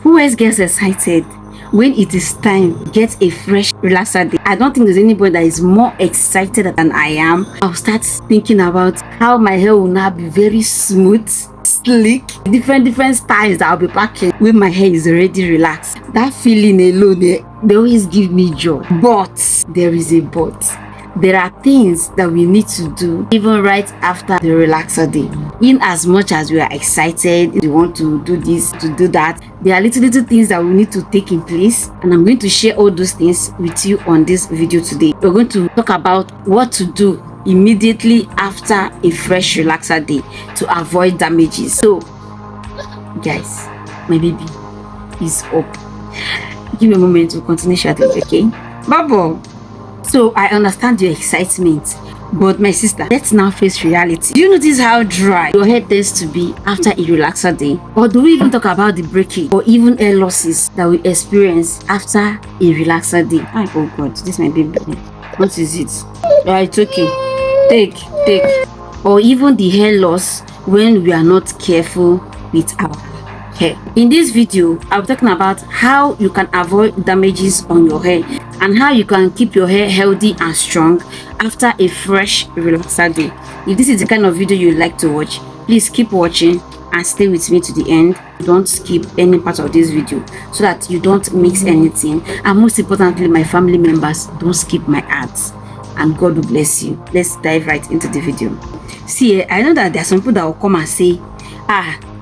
Who else gets excited when it is time to get a fresh relaxer day? I don't think there's anybody that is more excited than I am. I'll start thinking about how my hair will now be very smooth, sleek, different styles that I'll be packing when my hair is already relaxed. That feeling alone, they always give me joy. But there is a but. There are things that we need to do even right after the relaxer day. In as much as we are excited, we want to do this, to do that, there are little things that we need to take in place, and I'm going to share all those things with you on this video today. We're going to talk about what to do immediately after a fresh relaxer day to avoid damages. So guys, my baby is up. Give me a moment to continue shortly, okay? Bubble. So I understand your excitement, but my sister, let's now face reality. Do you notice how dry your hair tends to be after a relaxer day? Or do we even talk about the breakage or even hair losses that we experience after a relaxer day? Oh God, this my baby. What is it? It's okay. Take. Or even the hair loss when we are not careful with our hair. In this video, I'll be talking about how you can avoid damages on your hair and how you can keep your hair healthy and strong after a fresh relaxer day. If this is the kind of video you like to watch, please keep watching and stay with me to the end. Don't skip any part of this video so that you don't miss anything, and most importantly, my family members, don't skip my ads, and God will bless you. Let's dive right into the video. See, I know that there are some people that will come and say,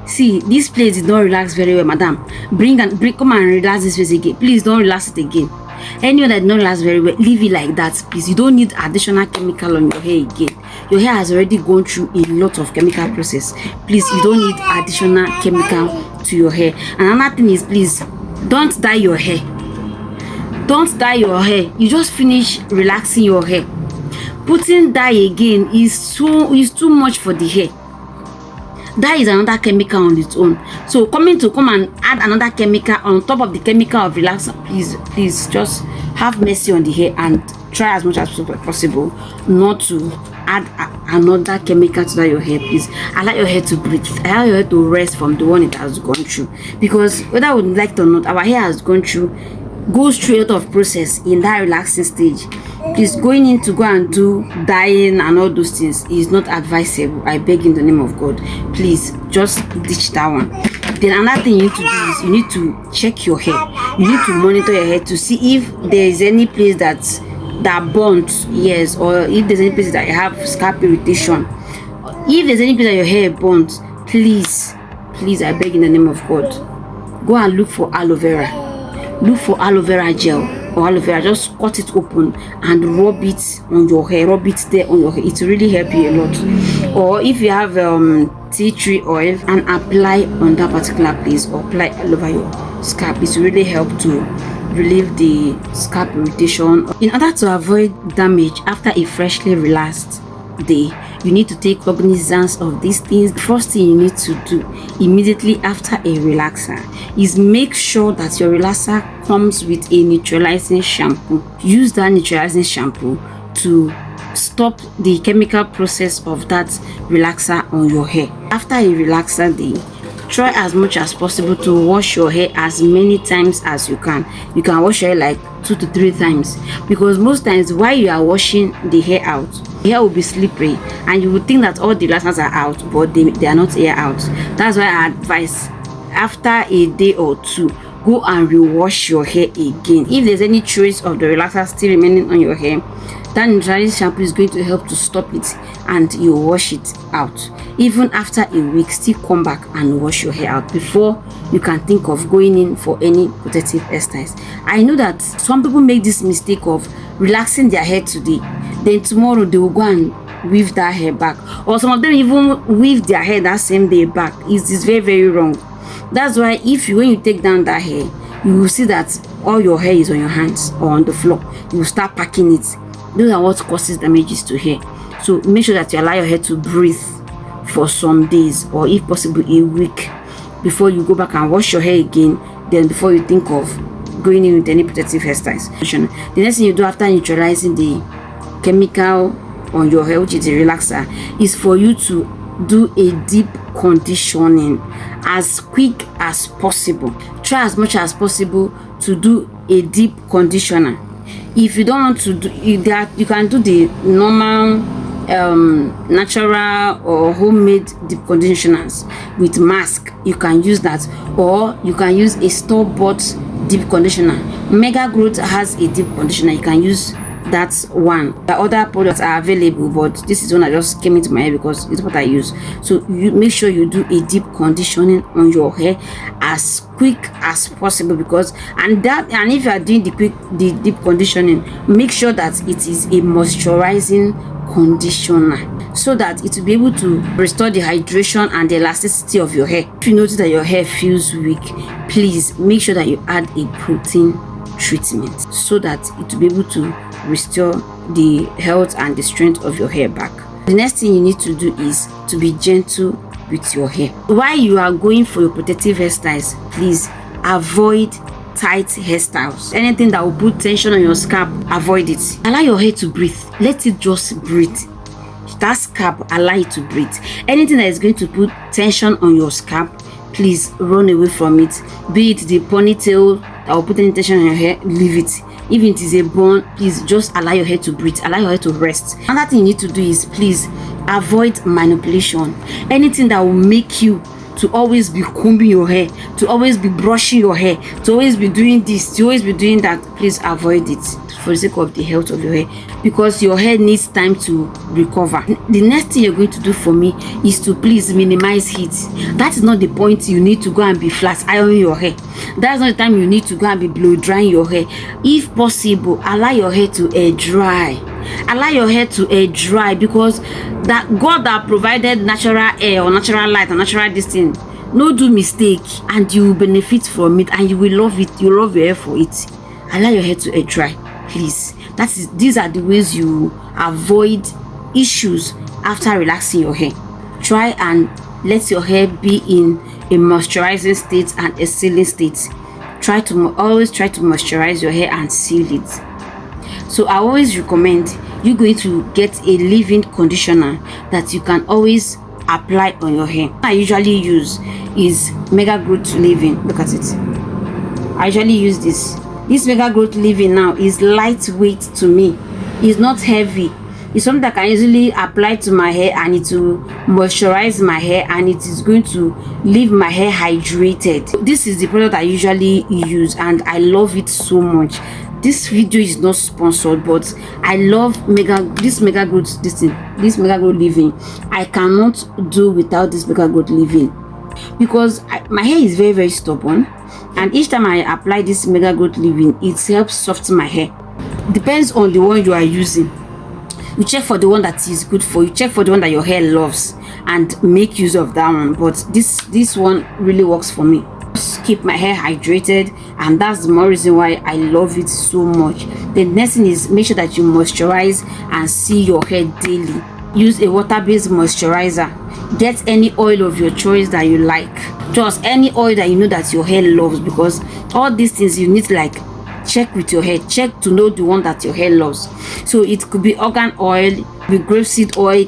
see, this place did not relax very well, madam. Come and relax this place again. Please don't relax it again. Anyone that did not relax very well, leave it like that, please. You don't need additional chemical on your hair again. Your hair has already gone through a lot of chemical process. Please, you don't need additional chemical to your hair. And another thing is, please, don't dye your hair. Don't dye your hair. You just finish relaxing your hair. Putting dye again is too much for the hair. That is another chemical on its own. So come and add another chemical on top of the chemical of relaxer, please just have mercy on the hair and try as much as possible not to add another chemical to that your hair. Please allow your hair to breathe, allow your hair to rest from the one it has gone through, because whether we like it or not, our hair goes through a lot of process in that relaxing stage. Please, going in to go and do dyeing and all those things is not advisable. I beg in the name of God, please just ditch that one. Then another thing you need to do is you need to check your hair. You need to monitor your hair to see if there is any place that burnt, yes, or if there's any place that you have scalp irritation. If there's any place that your hair burnt, please, I beg in the name of God, go and look for aloe vera. Look for aloe vera gel or aloe vera. Just cut it open and rub it on your hair. Rub it there on your hair. It will really help you a lot. Or if you have tea tree oil, and apply on that particular place, or apply all over your scalp. It will really help to relieve the scalp irritation. In order to avoid damage after a freshly relaxed day, you need to take cognizance of these things. The first thing you need to do immediately after a relaxer is make sure that your relaxer comes with a neutralizing shampoo. Use that neutralizing shampoo to stop the chemical process of that relaxer on your hair. After a relaxer day, try as much as possible to wash your hair as many times as you can. You can wash your hair like 2 to 3 times, because most times while you are washing the hair out, the hair will be slippery and you would think that all the relaxers are out, but they are not here out. That's why I advise, after a day or 2, go and rewash your hair again. If there's any trace of the relaxer still remaining on your hair, that neutralizing shampoo is going to help to stop it, and you wash it out. Even after a week, still come back and wash your hair out before you can think of going in for any protective hairstyles. I know that some people make this mistake of relaxing their hair today, then tomorrow they will go and weave that hair back, or some of them even weave their hair that same day back. It is very, very wrong. That's why when you take down that hair, you will see that all your hair is on your hands or on the floor. You will start packing it. Those are what causes damages to hair. So make sure that you allow your hair to breathe for some days, or if possible a week, before you go back and wash your hair again, then before you think of going in with any protective hairstyles. The next thing you do after neutralizing the chemical on your hair, which is a relaxer, is for you to do a deep conditioning as quick as possible. try as much as possible to do a deep conditioner. If you don't want to do that, you can do the normal natural or homemade deep conditioners with mask. You can use that, or you can use a store-bought deep conditioner. Mega Growth has a deep conditioner. You can use that one. The other products are available, but this is one that just came into my head because it's what I use. So you make sure you do a deep conditioning on your hair as quick as possible, because and if you are doing the deep conditioning, make sure that it is a moisturizing conditioner, so that it will be able to restore the hydration and the elasticity of your hair. If you notice that your hair feels weak, please make sure that you add a protein treatment, so that it will be able to restore the health and the strength of your hair back. The next thing you need to do is to be gentle with your hair. While you are going for your protective hairstyles, please avoid tight hairstyles. Anything that will put tension on your scalp, avoid it. Allow your hair to breathe. Let it just breathe. That scalp, allow it to breathe. Anything that is going to put tension on your scalp, please run away from it. Be it the ponytail that will put any tension on your hair, leave it. If it is a bun, please just allow your hair to breathe, allow your hair to rest. Another thing you need to do is please avoid manipulation. Anything that will make you to always be combing your hair, to always be brushing your hair, to always be doing this, to always be doing that, please avoid it for the sake of the health of your hair, because your hair needs time to recover. The next thing you're going to do for me is to please minimize heat. That is not the point you need to go and be flat ironing your hair. That's not the time you need to go and be blow drying your hair. If possible, allow your hair to air dry. Allow your hair to air dry, because that God that provided natural air or natural light or natural this thing, no do mistake, and you will benefit from it and you will love it. You love your hair for it. Allow your hair to air dry, please. These are the ways you avoid issues after relaxing your hair. Try and let your hair be in a moisturizing state and a sealing state. Always try to moisturize your hair and seal it. So I always recommend you going to get a leave-in conditioner that you can always apply on your hair. I usually use is Mega Growth leave-in. Look at it. I usually use this. This Mega Growth leave-in now is lightweight to me. It's not heavy. It's something that I can easily apply to my hair, and it will moisturize my hair, and it is going to leave my hair hydrated. This is the product I usually use, and I love it so much. This video is not sponsored, but I love this Mega Growth leave-in. I cannot do without this Mega Growth leave-in, because my hair is very, very stubborn, and each time I apply this Mega Growth leave-in, it helps soften my hair. Depends on the one you are using. You check for the one that is good for you. Check for the one that your hair loves and make use of that one. But this one really works for me. Just keep my hair hydrated, and that's the more reason why I love it so much. The next thing is make sure that you moisturize and see your hair daily. Use a water-based moisturizer. Get any oil of your choice that you like. Just any oil that you know that your hair loves, because all these things you need to like check with your hair. Check to know the one that your hair loves. So it could be argan oil, be grapeseed oil,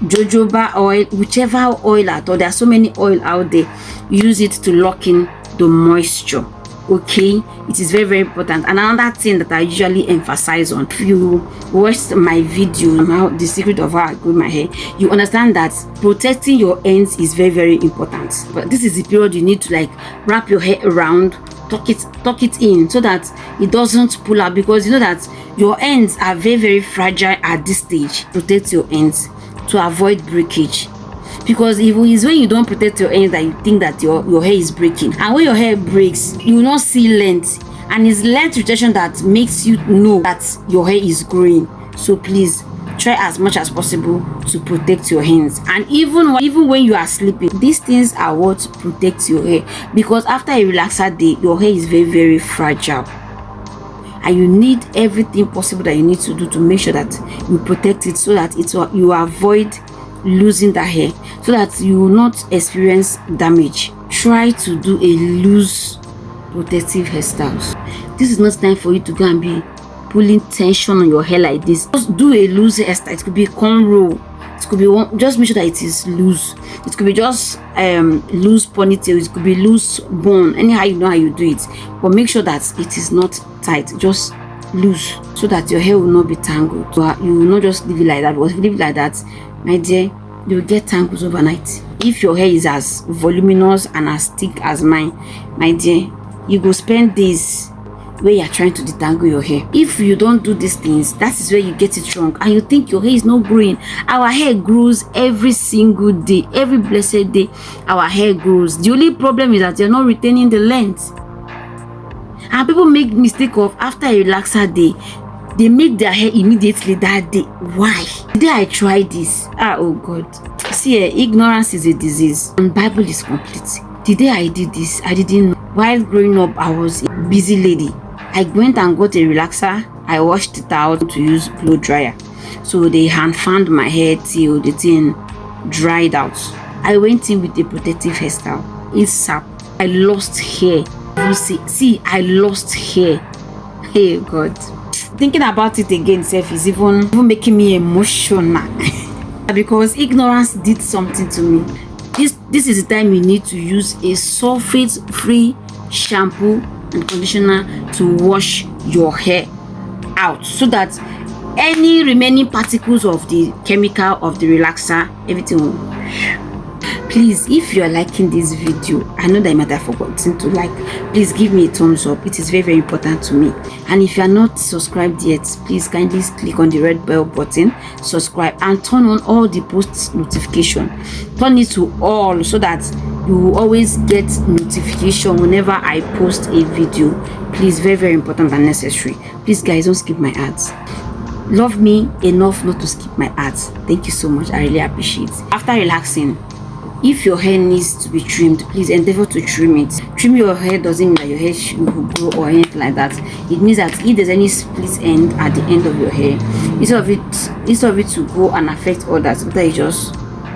jojoba oil, whichever oil at all. There are so many oil out there. Use it to lock in the moisture. Okay, it is very, very important. And another thing that I usually emphasize on, if you watched my video on how the secret of how I grow my hair, you understand that protecting your ends is very, very important. But this is the period you need to like wrap your hair around, tuck it in, so that it doesn't pull out, because you know that your ends are very, very fragile at this stage. Protect your ends to avoid breakage, because if it's when you don't protect your ends that you think that your hair is breaking. And when your hair breaks, you will not see length, and it's length retention that makes you know that your hair is growing. So please try as much as possible to protect your hands. And even when you are sleeping, these things are what protects your hair, because after a relaxer day, your hair is very, very fragile, and you need everything possible that you need to do to make sure that you protect it, so that you avoid losing the hair, so that you will not experience damage. Try to do a loose protective hairstyles. This is not time for you to go and be pulling tension on your hair like this. Just do a loose hairstyle. It could be a cornrow, It could be one, just make sure that it is loose. It could be just loose ponytail, it could be loose bone, anyhow you know how you do it, but make sure that it is not tight, just loose, so that your hair will not be tangled. So you will not just leave it like that, because if you leave it like that, my dear, you will get tangles overnight. If your hair is as voluminous and as thick as mine, my dear, you go spend days where you are trying to detangle your hair. If you don't do these things, that is where you get it wrong, and you think your hair is not growing. Our hair grows every single day, every blessed day. Our hair grows. The only problem is that you're not retaining the length. And people make mistake of, after a relaxer day, they make their hair immediately that day. Why? The day I tried this, oh God. See, ignorance is a disease, and Bible is complete. The day I did this, I didn't know. While growing up, I was a busy lady. I went and got a relaxer. I washed it out to use blow dryer. So they hand fanned my hair till the thing dried out. I went in with a protective hairstyle. It's sap. I lost hair. You see, I lost hair. Hey God. Thinking about it again, self is even making me emotional. Because ignorance did something to me. This is the time you need to use a sulfate-free shampoo and conditioner to wash your hair out, so that any remaining particles of the chemical of the relaxer, everything will. Please, if you are liking this video, I know that you might have forgotten to like, please give me a thumbs up. It is very, very important to me. And if you are not subscribed yet, please kindly click on the red bell button, subscribe, and turn on all the post notification. Turn it to all, so that you will always get notification whenever I post a video. Please, very, very important and necessary. Please guys, don't skip my ads. Love me enough not to skip my ads. Thank you so much. I really appreciate it. After relaxing, if your hair needs to be trimmed, please endeavor to trim it. Trim your hair doesn't mean that your hair will grow or anything like that. It means that if there's any split end at the end of your hair, instead of it to go and affect others, better you just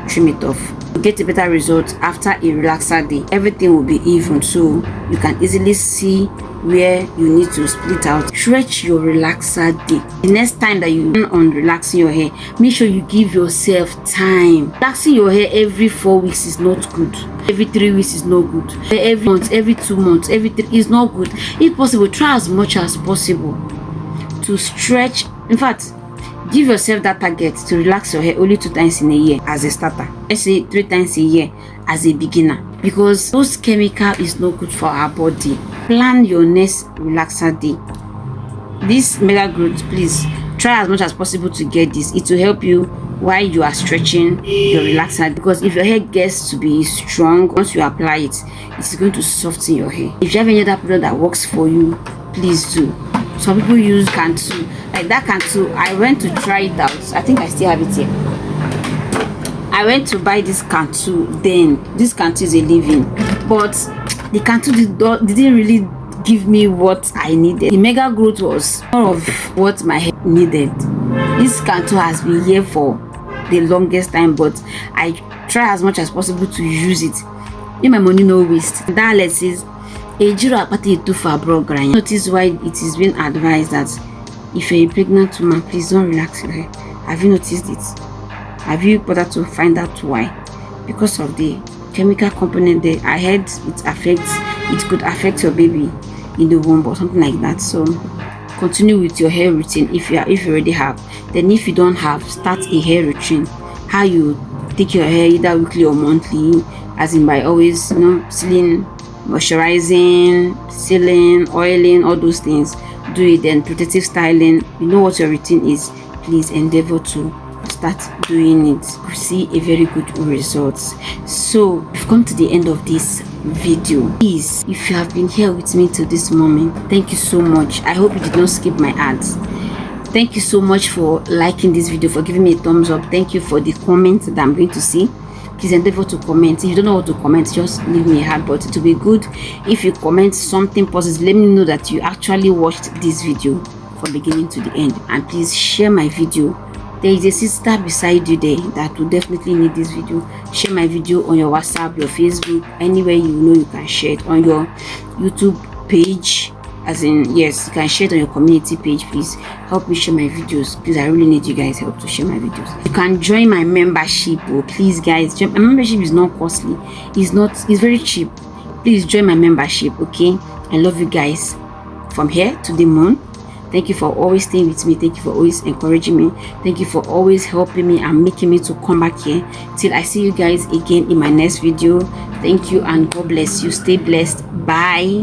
trim it off. You get a better result after a relaxer day. Everything will be even, so you can easily see where you need to split out. Stretch your relaxer day. The next time that you plan on relaxing your hair, make sure you give yourself time. Relaxing your hair every 4 weeks is not good. Every 3 weeks is not good. Every month, every 2 months, every 3 is not good. If possible, try as much as possible to stretch. In fact, give yourself that target to relax your hair only 2 times in a year as a starter. Let's say 3 times a year as a beginner, because those chemical is not good for our body. Plan your next relaxer day. This mega growth, please try as much as possible to get this. It will help you while you are stretching your relaxer, because if your hair gets to be strong, once you apply it, it's going to soften your hair. If you have any other product that works for you, please do. Some people use Cantu, like that Cantu. I went to try it out. I think I still have it here. I went to buy this Cantu. Then this Cantu is a leave-in, but the Cantu didn't really give me what I needed. The mega growth was more of what my hair needed. This Cantu has been here for the longest time, but I try as much as possible to use it. Make my money no waste. That let's say notice why it is being advised that if you're a pregnant woman, please don't relax your hair. Have you noticed it? Have you bothered to find out why? Because of the chemical component there. I heard it could affect your baby in the womb or something like that. So continue with your hair routine if you already have. Then if you don't have, start a hair routine. How you take your hair either weekly or monthly, as in by always sealing, moisturizing, sealing, oiling, all those things. Do it. Then protective styling. You know what your routine is. Please endeavor to start doing it. You see a very good results. So we've come to the end of this video. Please, if you have been here with me till this moment, thank you so much. I hope you did not skip my ads. Thank you so much for liking this video, for giving me a thumbs up. Thank you for the comments that I'm going to see. Please endeavor to comment. If you don't know what to comment, just leave me a heart, but it will be good if you comment something positive. Let me know that you actually watched this video from beginning to the end. And please share my video. There is a sister beside you there that will definitely need this video. Share my video on your WhatsApp, your Facebook, anywhere you know you can share it, on your YouTube page, As in, yes, you can share it on your community page. Please help me share my videos. Please, I really need you guys help to share my videos. You can join my membership. Oh, please guys, my membership is not costly. It's very cheap. Please join my membership. Okay, I love you guys from here to the moon. Thank you for always staying with me. Thank you for always encouraging me. Thank you for always helping me and making me to come back here. Till I see you guys again in my next video. Thank you and God bless you. Stay blessed. Bye.